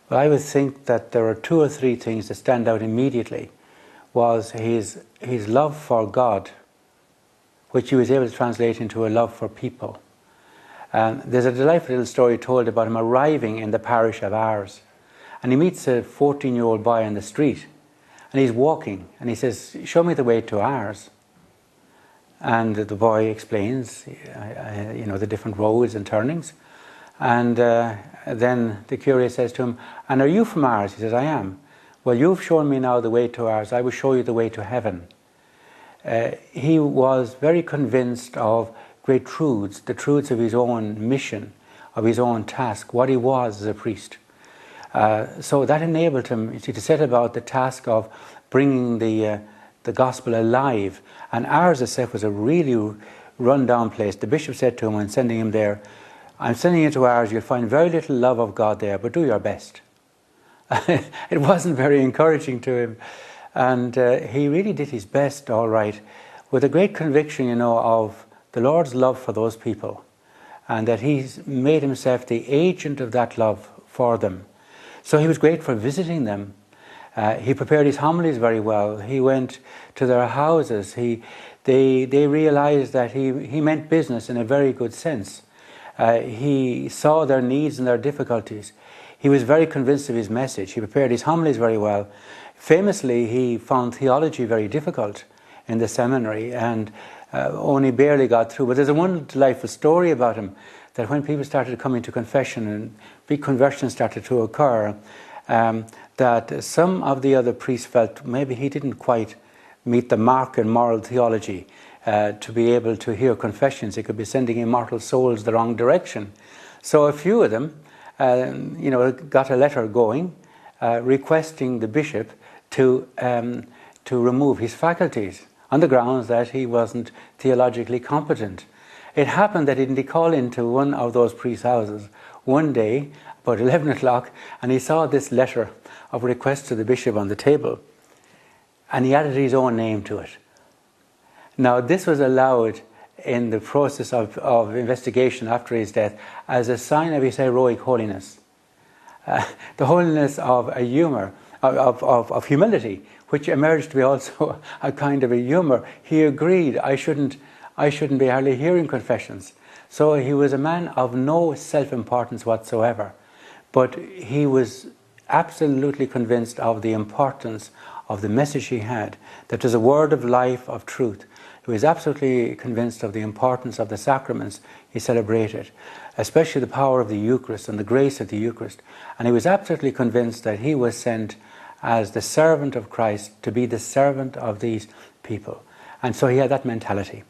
Well, I would think that there are two or three things that stand out immediately. Was his love for God, which he was able to translate into a love for people. There's a delightful little story told about him arriving in the parish of Ars, and he meets a 14-year-old boy on the street, and he's walking, and he says, "Show me the way to Ars." And the boy explains, the different roads and turnings, and then the curate says to him, "And are you from Ars?" He says, "I am." "Well, you've shown me now the way to Ars. I will show you the way to heaven." He was very convinced of great truths, the truths of his own mission, of his own task, what he was as a priest. So that enabled him to set about the task of bringing the gospel alive. And Ars itself was a really run-down place. The bishop said to him when sending him there, "I'm sending you to Ars, you'll find very little love of God there, but do your best." It wasn't very encouraging to him. And he really did his best, all right, with a great conviction, of the Lord's love for those people, and that he's made himself the agent of that love for them. So he was great for visiting them. He prepared his homilies very well. He went to their houses. They realized that he meant business in a very good sense. He saw their needs and their difficulties. He was very convinced of his message. He prepared his homilies very well. Famously, he found theology very difficult in the seminary and only barely got through. But there's a one delightful story about him, that when people started coming to confession and big conversions started to occur, that some of the other priests felt maybe he didn't quite meet the mark in moral theology to be able to hear confessions. He could be sending immortal souls the wrong direction. So a few of them got a letter going requesting the bishop to remove his faculties on the grounds that he wasn't theologically competent. It happened that he didn't call into one of those priests' houses one day about 11 o'clock, and he saw this letter of request to the bishop on the table, and he added his own name to it. Now, this was allowed in the process of investigation after his death as a sign of his heroic holiness. The holiness of a humor, of humility, which emerged to be also a kind of a humor. He agreed, I shouldn't be hardly hearing confessions. So he was a man of no self-importance whatsoever, but he was absolutely convinced of the importance of the message he had, that was a word of life, of truth. He was absolutely convinced of the importance of the sacraments he celebrated, especially the power of the Eucharist and the grace of the Eucharist. And he was absolutely convinced that he was sent as the servant of Christ to be the servant of these people. And so he had that mentality.